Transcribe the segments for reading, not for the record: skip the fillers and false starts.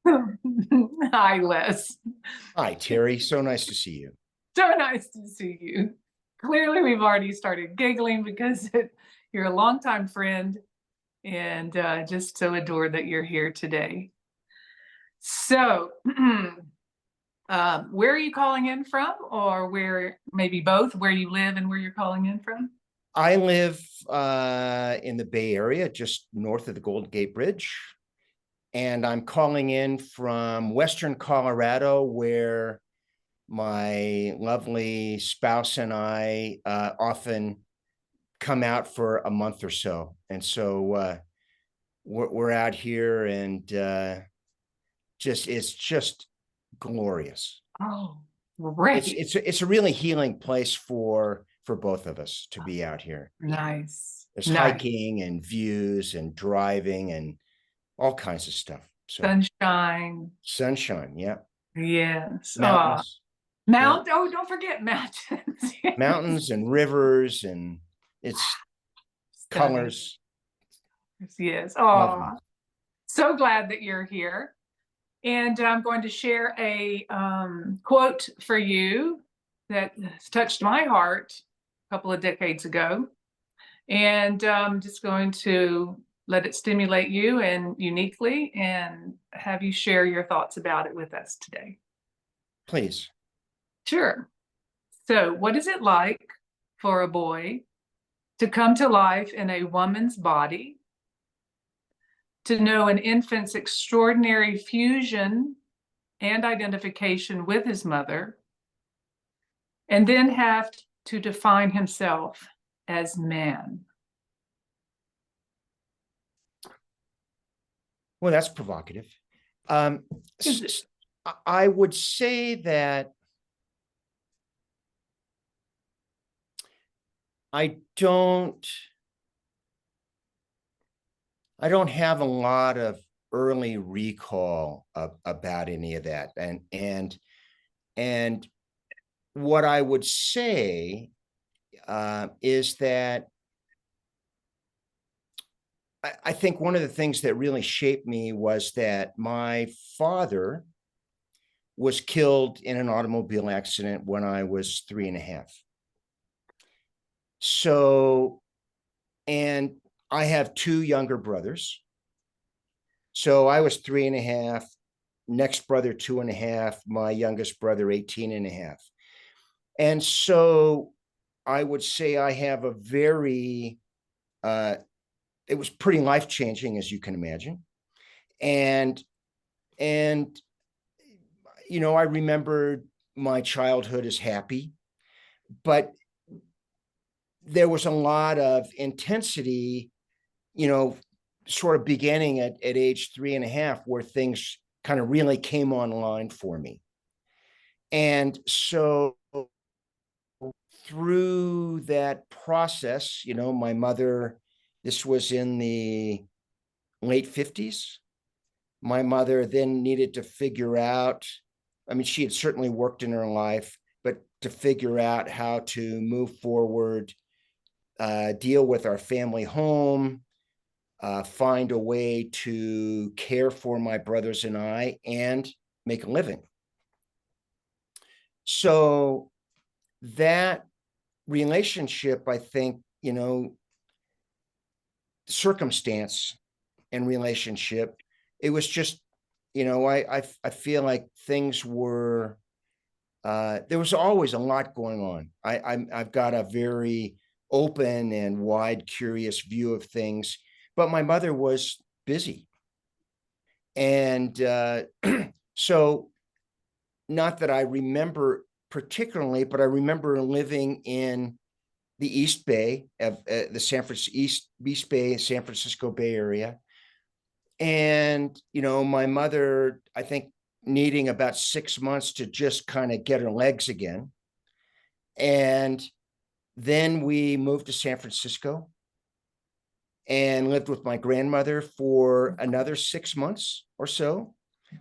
Hi, Les. Hi, Terry. So nice to see you. So nice to see you. Clearly, we've already started giggling because you're a longtime friend and just so adored that you're here today. So, where are you calling in from, or where maybe both, where you live and where you're calling in from? I live in the Bay Area, just north of the Golden Gate Bridge. And I'm calling in from Western Colorado, where my lovely spouse and I often come out for a month or so. And so we're out here and it's just glorious. Oh, It's great. it's it's a really healing place for both of us to be out here. Nice. There's Nice. hiking and views and driving and all kinds of stuff. So Sunshine. sunshine, yeah. Yes. Oh, Mountains, yeah. oh, don't forget mountains. Mountains and rivers and it's Stunning. colors. Yes. Oh, Lovely. so glad that you're here. And I'm going to share a quote for you that touched my heart a couple of decades ago. And I'm just going to let it stimulate you and uniquely and have you share your thoughts about it with us today. Please. Sure. So, what is it like for a boy to come to life in a woman's body, to know an infant's extraordinary fusion and identification with his mother, and then have to define himself as man? Well, that's provocative. Um, I would say that I don't I don't have a lot of early recall about any of that. And what I would say is that I think one of the things that really shaped me was that my father was killed in an automobile accident when I was 3.5. So, and I have two younger brothers. So I was 3.5, next brother 2.5, my youngest brother 18 and a half. And so I would say I have a very, it was pretty life changing, as you can imagine. And, and, I remembered my childhood as happy, but there was a lot of intensity, you know, sort of beginning at age 3.5, where things kind of really came online for me. And so through that process, my mother, this was in the late 50s. My mother then needed to figure out, I mean, she had certainly worked in her life, but to figure out how to move forward, deal with our family home, find a way to care for my brothers and I, and make a living. So that relationship, I think, circumstance and relationship, it was just, I feel like things were, there was always a lot going on. I've got a very open and wide, curious view of things, but my mother was busy. And so, not that I remember particularly, but I remember living in the East Bay of the East Bay, San Francisco Bay Area. And, my mother, I think, needing about 6 months to just kind of get her legs again. And then we moved to San Francisco and lived with my grandmother for another 6 months or so.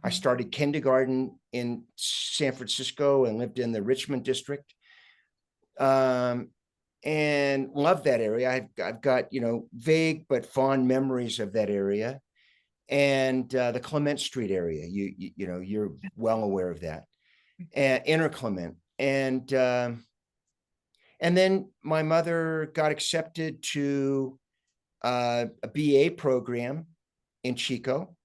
I started kindergarten in San Francisco and lived in the Richmond district, and loved that area. I've got, vague but fond memories of that area. and the Clement Street area. You know, you're well aware of that. And Inner Clement. And then my mother got accepted to a BA program in Chico.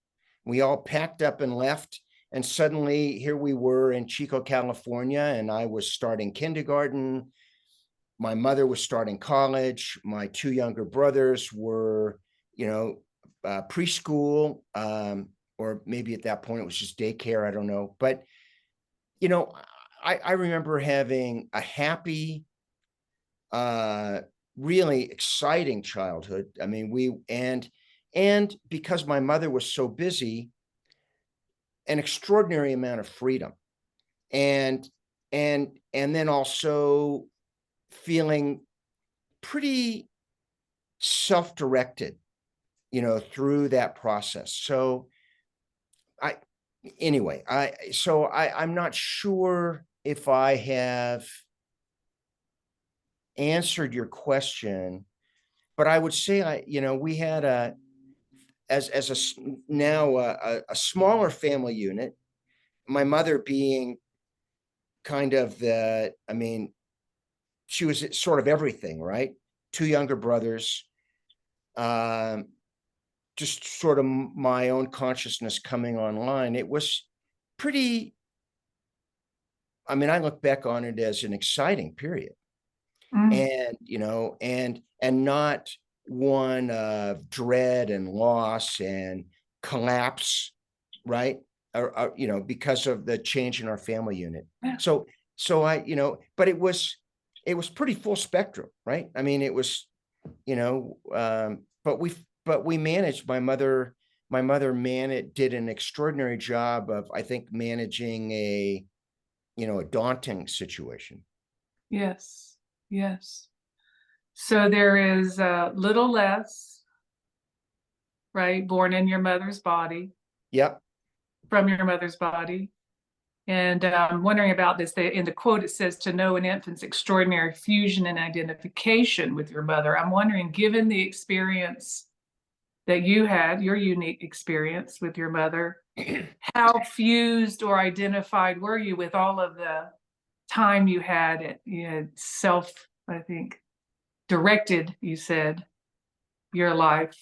We all packed up and left. And suddenly here we were in Chico, California, and I was starting kindergarten. My mother was starting college. My two younger brothers were, you know, preschool, or maybe at that point it was just daycare. I don't know. But, you know, I remember having a happy, really exciting childhood. I mean, and because my mother was so busy, an extraordinary amount of freedom, and and then also feeling pretty self-directed, you know, through that process. So I anyway, I'm not sure if I have answered your question, but I would say you know, we had as now a smaller family unit. My mother being kind of I mean, she was sort of everything, right? Two younger brothers, um, just sort of my own consciousness coming online. It was pretty, I mean, I look back on it as an exciting period. Mm. And, you know, and not one of dread and loss and collapse, right? Or, you know, because of the change in our family unit. Yeah. So, you know, but it was pretty full spectrum, right? I mean, it was, you know, but we managed. My mother did an extraordinary job of, I think, managing a, you know, a daunting situation. Yes. Yes. So there is little less, right? Born in your mother's body, Yep. from your mother's body. And I'm wondering about this. In the quote, it says to know an infant's extraordinary fusion and identification with your mother. I'm wondering, given the experience that you had, your unique experience with your mother, how fused or identified were you with all of the time you had it, you know, I think, directed, you said, your life,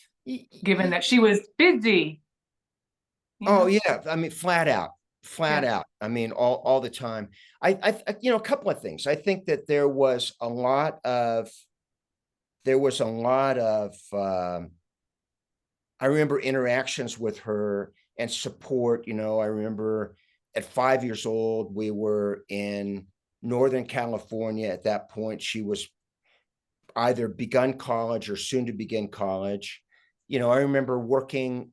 given that she was busy, you Oh know? yeah, I mean, flat Yeah. out. I mean, all the time. You know, a couple of things. I think that there was a lot of, I remember interactions with her and support. You know, I remember at 5 years old, we were in Northern California. At that point, she was either begun college or soon to begin college. You know, I remember working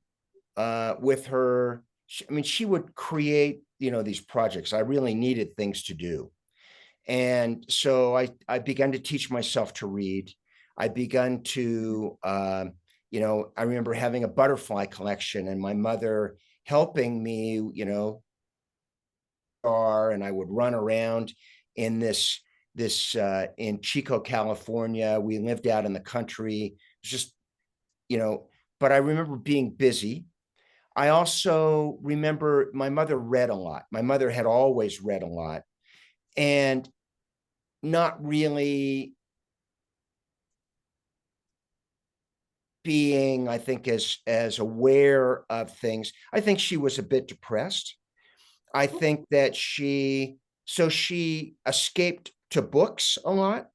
with her. I mean, she would create, you know, these projects. I really needed things to do. And so I began to teach myself to read. I began to, you know, I remember having a butterfly collection and my mother helping me, you know, and I would run around in in Chico, California. We lived out in the country. It was just, you know, but I remember being busy. I also remember my mother read a lot. My mother had always read a lot and not really being, I think, as aware of things. I think she was a bit depressed. I think that she escaped to books a lot.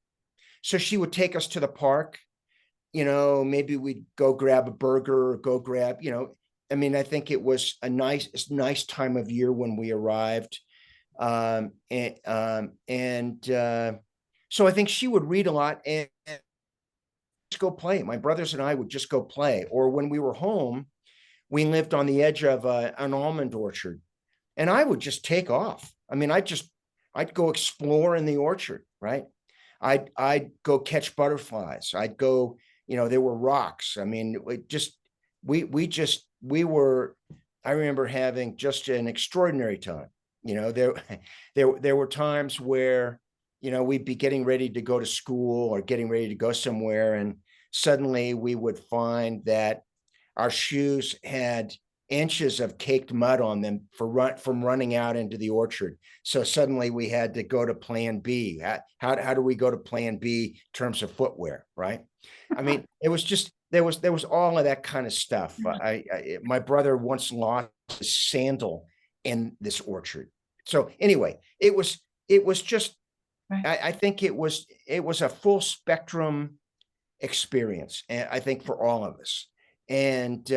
So she would take us to the park, you know, maybe we'd go grab a burger or go grab, you know, I mean, I think it was a nice time of year when we arrived. So I think she would read a lot and just go play. My brothers and I would just go play. Or when we were home, we lived on the edge of an almond orchard, and I would just take off. I mean, I'd go explore in the orchard, right? I'd go catch butterflies. I'd go, you know, there were rocks. I mean, we were. I remember having just an extraordinary time. You know, there were times where, you know, we'd be getting ready to go to school or getting ready to go somewhere, and suddenly we would find that our shoes had inches of caked mud on them from running out into the orchard. So suddenly we had to go to plan B. How do we go to plan B in terms of footwear, right? I mean, it was just, there was all of that kind of stuff. My brother once lost his sandal in this orchard. So anyway, it was just, Right. I think it was a full spectrum experience, and I think for all of us. And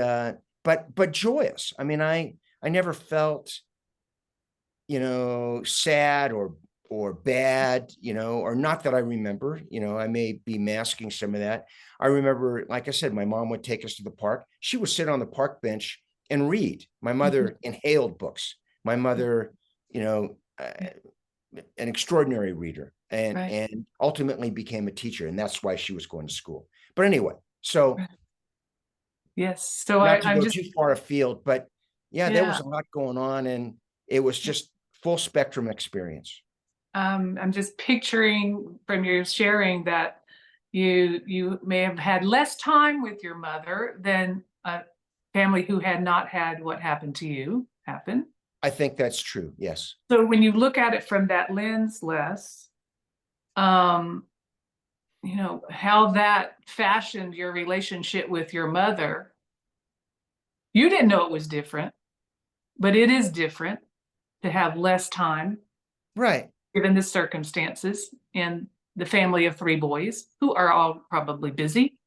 but joyous. I mean, I never felt, sad or bad, or not that I remember. I may be masking some of that. I remember, like I said, my mom would take us to the park. She would sit on the park bench and read. My mother inhaled books. My mother, an extraordinary reader, and ultimately became a teacher, and that's why she was going to school. But anyway, so yes, so not to I'm go just, too far afield, but yeah, there was yeah, a lot going on, and it was just full spectrum experience. I'm just picturing from your sharing that you may have had less time with your mother than a family who had not had what happened to you happen. I think that's true. Yes. So when you look at it from that lens, Les, um, how that fashioned your relationship with your mother, you didn't know it was different, but it is different to have less time Right. given the circumstances and the family of three boys who are all probably busy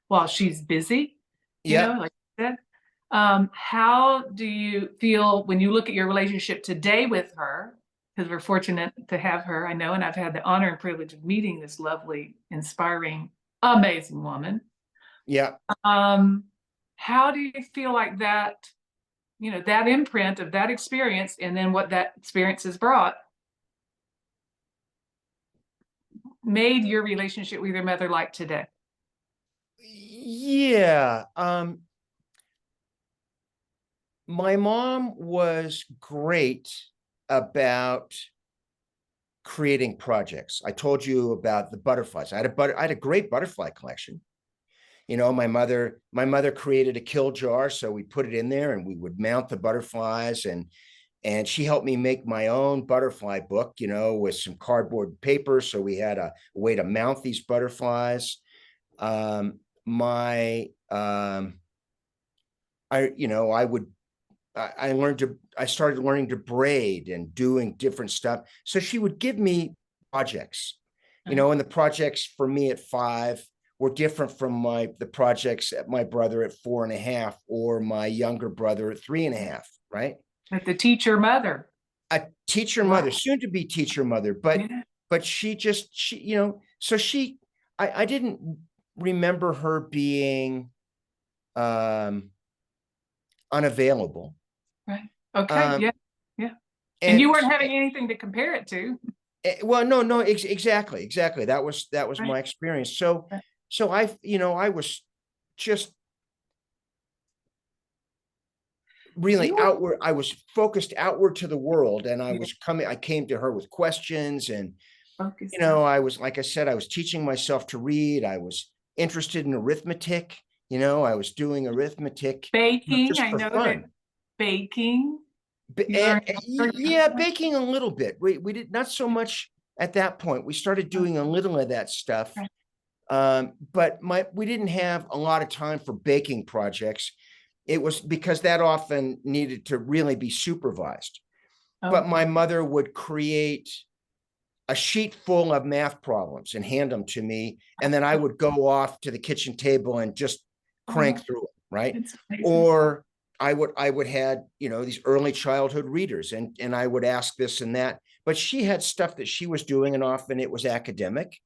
while she's busy, Yep. like I said. How do you feel when you look at your relationship today with her? Because we're fortunate to have her, I know, and I've had the honor and privilege of meeting this lovely, inspiring, amazing woman. Yeah. How do you feel like that, that imprint of that experience and then what that experience has brought made your relationship with your mother like today? Yeah. My mom was great about creating projects. I told you about the butterflies. I had a great butterfly collection. My mother created a kill jar, so we put it in there and we would mount the butterflies, and she helped me make my own butterfly book, with some cardboard paper. So we had a way to mount these butterflies. My I would I started learning to braid and doing different stuff. So she would give me projects, and the projects for me at 5 were different from the projects at my brother at 4.5 or my younger brother at 3.5, right? Like the teacher mother. A teacher Wow. mother, soon to be teacher mother, but Yeah. so I didn't remember her being unavailable. Right. Okay. Um, Yeah. Yeah. And you and weren't having anything to compare it to. well, no, exactly. That was Right. my experience. So, Right. I was just really You were outward. I was focused outward to the world, and yeah, I came to her with questions, and focused. I was, like I said, I was teaching myself to read. I was interested in arithmetic. I was doing arithmetic, Baking. just I for know that fun. baking. You And, learned yeah, baking a little bit. We did not so much at that point. We started doing a little of that stuff. right. But we didn't have a lot of time for baking projects. It was because that often needed to really be supervised. But Okay. my mother would create a sheet full of math problems and hand them to me, and then I would go off to the kitchen table and just Oh, crank through it, right? it's amazing. Or I would had, these early childhood readers, and I would ask this and that, but she had stuff that she was doing, and often it was academic,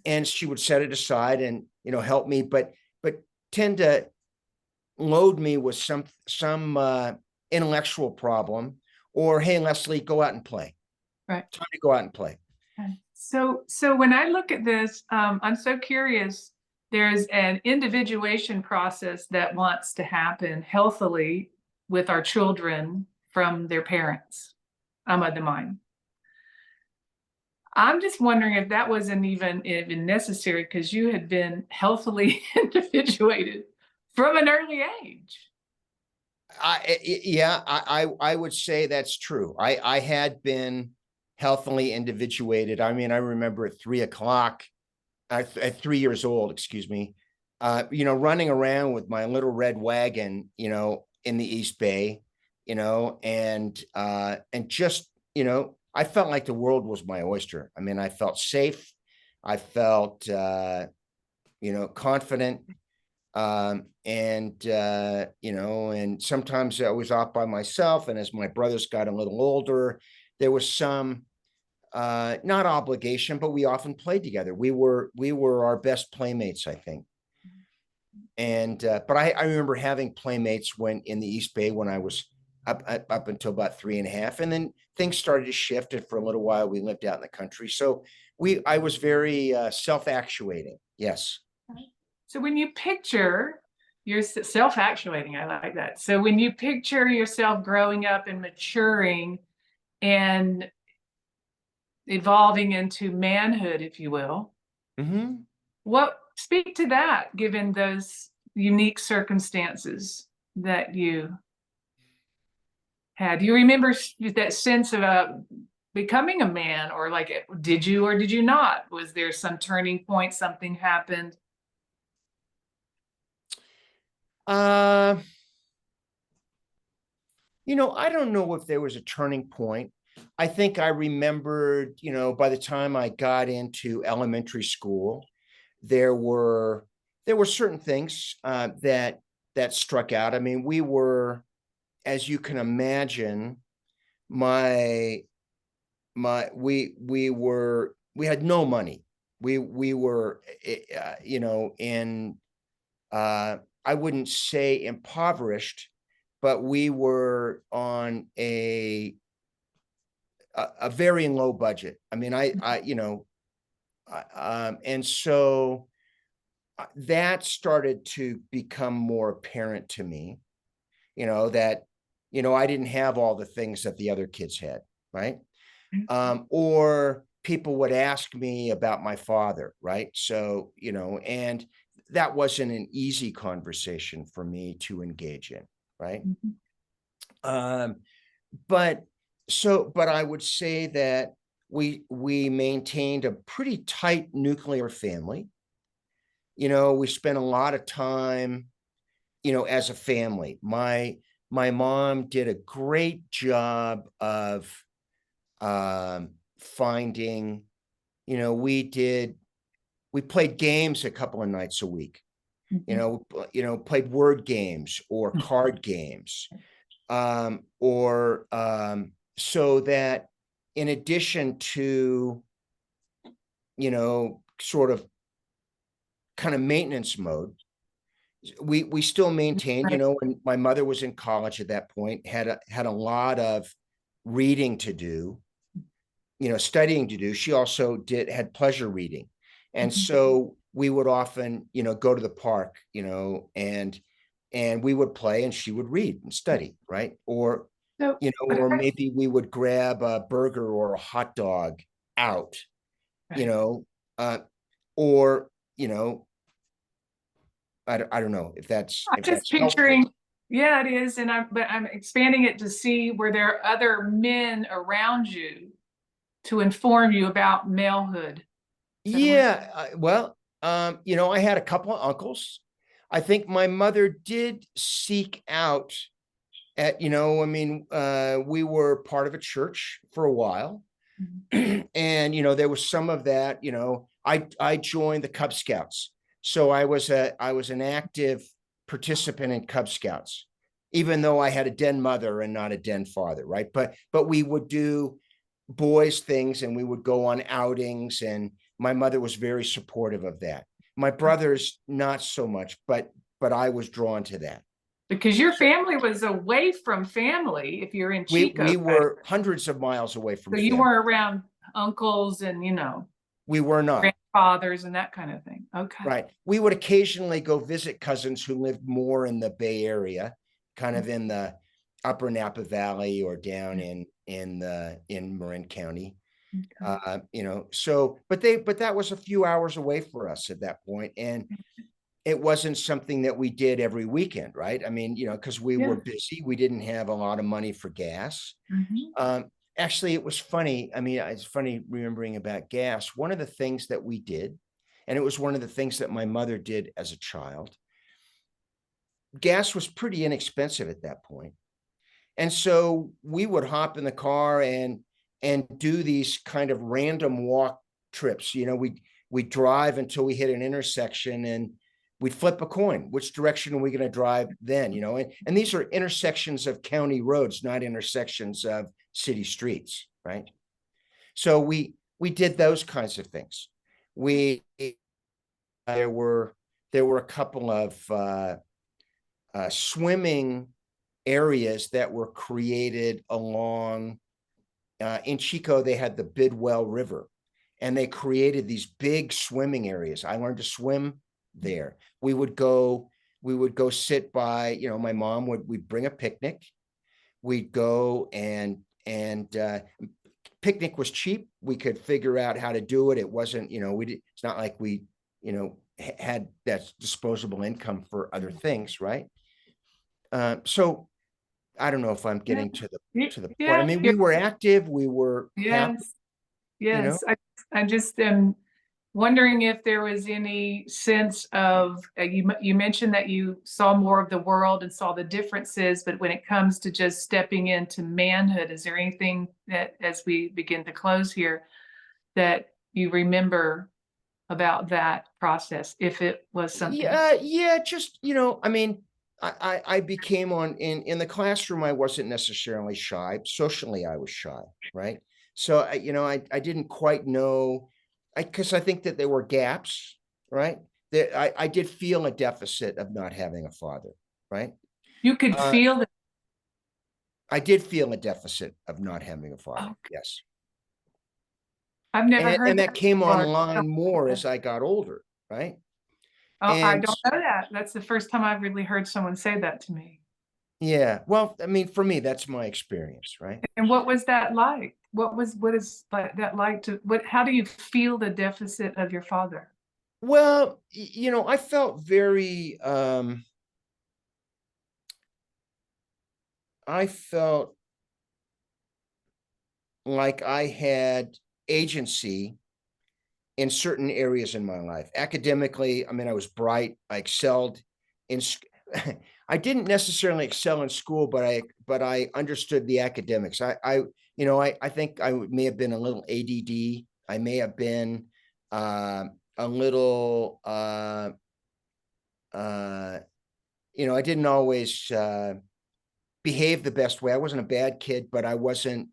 and she would set it aside and, help me, but tend to load me with some intellectual problem, or, hey, Leslie, go out and play. Right. Time to go out and play. Okay. So when I look at this, I'm so curious. There's an individuation process that wants to happen healthily with our children from their parents. I'm of the mind. I'm just wondering if that wasn't even necessary because you had been healthily individuated from an early age. Yeah, I would say that's true. I had been healthily individuated. I mean, I remember at 3 o'clock, at 3 years old, excuse me, running around with my little red wagon, in the East Bay, and just, I felt like the world was my oyster. I mean, I felt safe. I felt, confident. And sometimes I was off by myself. And as my brothers got a little older, there was some, not obligation, but we often played together. We were our best playmates, I think. But I remember having playmates when in the East Bay when I was up until about 3.5, and then things started to shift. And for a little while, we lived out in the country. So I was very self-actuating. Yes. So when you picture you're self-actuating, I like that. So when you picture yourself growing up and maturing and evolving into manhood, if you will, Mm-hmm. what speak to that given those unique circumstances that you had? Do you remember that sense of becoming a man, or like, did you or did you not? Was there some turning point, something happened? Uh, I don't know if there was a turning point. I think I remembered, by the time I got into elementary school, there were certain things that struck out. I mean, we were, as you can imagine, my we had no money. We were, in, I wouldn't say impoverished, but we were on a very low budget. I mean, and so that started to become more apparent to me, that, I didn't have all the things that the other kids had, right? Or people would ask me about my father, right? So, and that wasn't an easy conversation for me to engage in, right? Mhm. Um, but I would say that we maintained a pretty tight nuclear family. We spent a lot of time, as a family. My mom did a great job of finding, we played games a couple of nights a week, Mhm. played word games or card games, or so that in addition to, sort of kind of maintenance mode, we still maintained, Right. and my mother was in college at that point, had a lot of reading to do, studying to do. She also had pleasure reading. And Mhm. so we would often, go to the park, and we would play and she would read and study, right? Or, So, or maybe we would grab a burger or a hot dog out, you right. know, uh, or, I don't know if that's I'm just helpful. picturing, yeah, it is. But I'm expanding it to see were there other men around you to inform you about malehood? Is that a word? Yeah, well, I had a couple of uncles. I think my mother did seek out I mean, we were part of a church for a while. Mhm. And, there was some of that, I joined the Cub Scouts. So I was an active participant in Cub Scouts, even though I had a den mother and not a den father, right? But we would do boys things and we would go on outings, and my mother was very supportive of that. My brothers not so much, but I was drawn to that. Because your family was away from family if you're in Chico, We right? were hundreds of miles away from So you family. were around uncles and, We were not. grandfathers and that kind of thing. Okay. Right. We would occasionally go visit cousins who lived more in the Bay Area, kind of in the upper Napa Valley or down in Marin County. Okay. So but that was a few hours away for us at that point. And it wasn't something that we did every weekend, right? I mean, because we Yeah. were busy, we didn't have a lot of money for gas. Mhm. Actually, it was funny. I mean, it's funny remembering about gas. One of the things that we did, and it was one of the things that my mother did as a child, gas was pretty inexpensive at that point. And so we would hop in the car and do these kind of random walk trips. We'd drive until we hit an intersection and we'd flip a coin. Which direction are we going to drive then? And these are intersections of county roads, not intersections of city streets, right? So we did those kinds of things. We there were a couple of swimming areas that were created along in Chico. They had the Bidwell River, and they created these big swimming areas. I learned to swim there. We would go sit by, my mom we'd bring a picnic. We'd go and picnic was cheap. We could figure out how to do it. It wasn't, it's not like we, had that disposable income for other things, right? So I don't know if I'm Yeah. getting to the point. I Yeah. mean, we were active, we were happy, Yes. you know. Yes. I just am wondering if there was any sense of, you mentioned that you saw more of the world and saw the differences, but when it comes to just stepping into manhood, is there anything that, as we begin to close here, that you remember about that process, if it was something? Yeah, just, I mean, I became in the classroom, I wasn't necessarily shy. Socially, I was shy, right? So I didn't quite know, because I think that there were gaps, right? That I did feel a deficit of not having a father, right? You could Uh, feel that. I did feel a deficit of not having a father, Oh, yes. I've never And heard that that came before. online more as I got older, right? Oh, I And don't know that. That's the first time I've really heard someone say that to me. yeah, well, I mean, for me, that's my experience, right? And what was that like? What is like that like to what how do you feel the deficit of your father? Well, I felt very, I felt like I had agency in certain areas in my life. Academically, I mean, I was bright. I excelled in. I didn't necessarily excel in school, but I understood the academics. I think I may have been a little ADD. I may have been a little. Uh, I didn't always behave the best way. I wasn't a bad kid, but I wasn't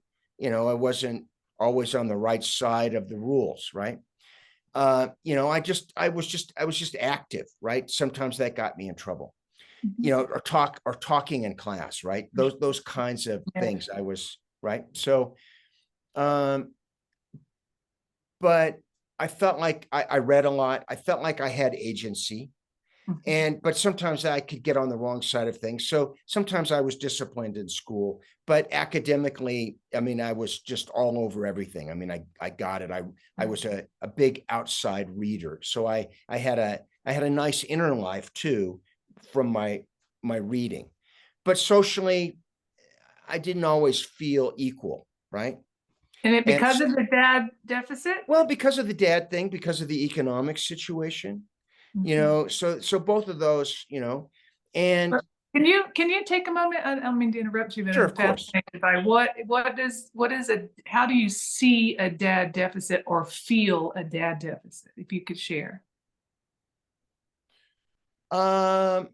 always on the right side of the rules, right? I was just active, right? Sometimes that got me in trouble, Mhm. or talking in class, right? Those kinds of Yeah. things I was, right? So, um, but I felt like I read a lot. I felt like I had agency. Mhm. But sometimes I could get on the wrong side of things. So sometimes I was disciplined in school, but academically, I mean, I was just all over everything. I mean, I got it. I was a big outside reader. So I had a nice inner life too from my reading. But socially, I didn't always feel equal, right? And it And because of the dad deficit? well, because of the dad thing, because of the economic situation, Mhm. so both of those, and Can you take a moment? I don't mean to interrupt you, but sure, I'm of course. fascinated by what is a how do you see a dad deficit or feel a dad deficit, if you could share? Um,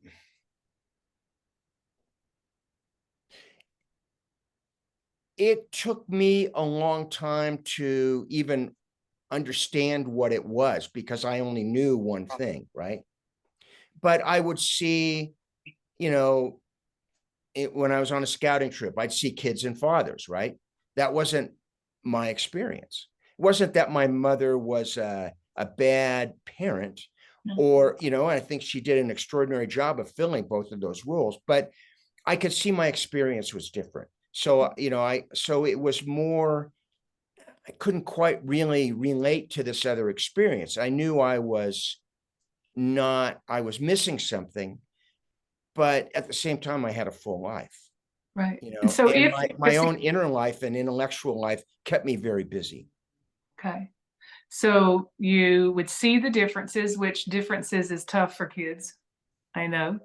it took me a long time to even understand what it was because I only knew one thing, right? But I would see, you know, when I was on a scouting trip, I'd see kids and fathers, right? That wasn't my experience. It wasn't that my mother was a bad parent, or, I think she did an extraordinary job of filling both of those roles, but I could see my experience was different. So, so it was more, I couldn't quite really relate to this other experience. I knew I was, I was missing something, but at the same time, I had a full life, Right. you And know, so and if, my own inner life and intellectual life kept me very busy. okay. So you would see the differences, which differences is tough for kids. I know.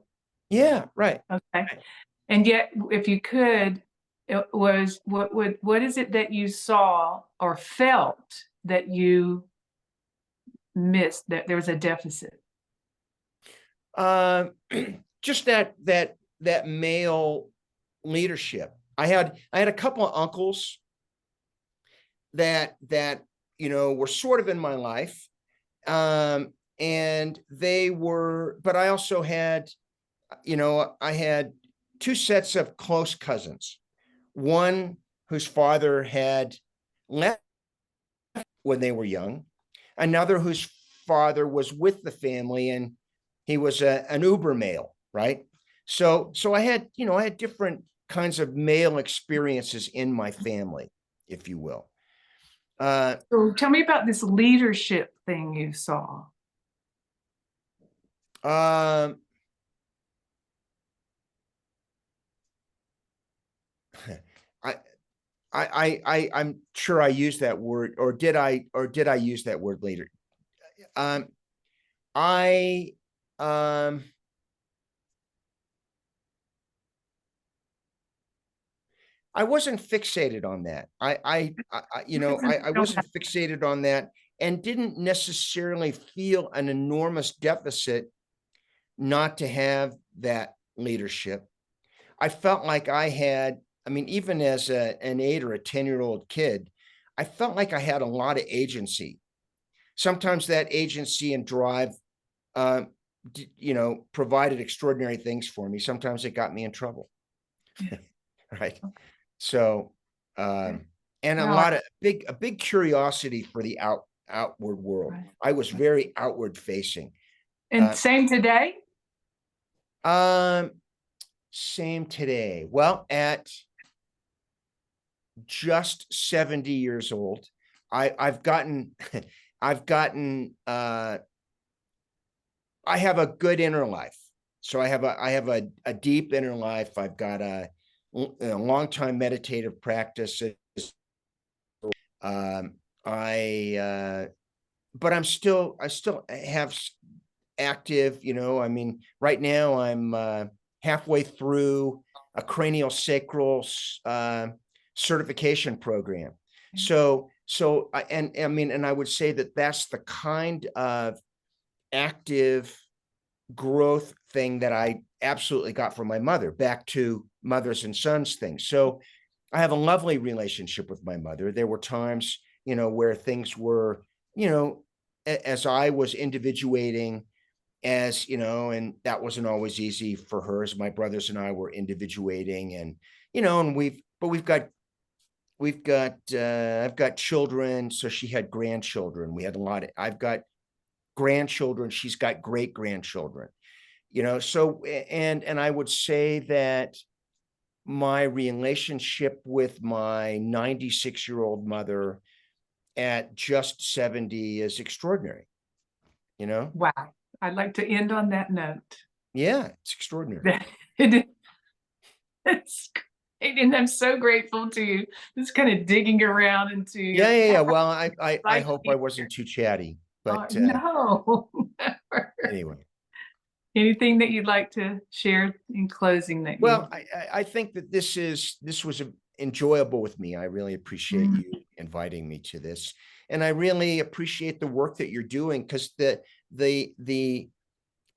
Yeah, right. Okay. And yet, if you could, it was what is it that you saw or felt that you missed, that there was a deficit? Um, just that male leadership. I had a couple of uncles that were sort of in my life, and they were. But I also had, I had two sets of close cousins. One whose father had left when they were young, another whose father was with the family, and he was an Uber male, right? So I had different kinds of male experiences in my family, if you will. So tell me about this leadership thing you saw. Um, I, I'm sure I used that word, or did I use that word later? Um, I, um, I wasn't fixated on that. I wasn't fixated on that, and didn't necessarily feel an enormous deficit not to have that leadership. I felt like I had, I mean, even as an 8 or a 10-year-old kid, I felt like I had a lot of agency. Sometimes that agency and drive, um, provided extraordinary things for me. Sometimes it got me in trouble. Yeah. Right. So, Okay. and Now, a big curiosity for the outward world. right. I was very outward facing. And Uh, same today? um, Same today. Well, at just 70 years old, I've gotten, I've gotten, I have a good inner life. So I have a deep inner life. I've got a long time meditative practice. Um, but I still have active, I mean, right now I'm halfway through a cranial sacral certification program. And I mean, and I would say that that's the kind of active growth thing that I absolutely got from my mother, back to mothers and sons thing. So I have a lovely relationship with my mother. There were times, where things were, as I was individuating, and that wasn't always easy for her, as my brothers and I were individuating, and I've got children. So she had grandchildren. We had a lot of, I've got grandchildren. She's got great grandchildren, so, and I would say that my relationship with my 96-year-old mother at just 70 is extraordinary, you know? Wow. I'd like to end on that note. Yeah, it's extraordinary. It's great. And I'm so grateful to you. Just kind of digging around into your Yeah. Well, I life hope I here. wasn't too chatty, but No. anyway. Anything that you'd like to share in closing that you Well, I think that this was enjoyable with me. I really appreciate Mm. you inviting me to this, and I really appreciate the work that you're doing, because the the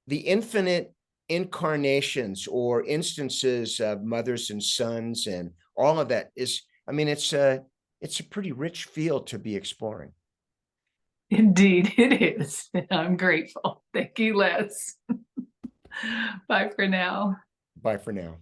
the infinite incarnations or instances of mothers and sons and all of that is, I mean, it's a pretty rich field to be exploring. Indeed, it is. I'm grateful. Thank you, Les. Bye for now. Bye for now.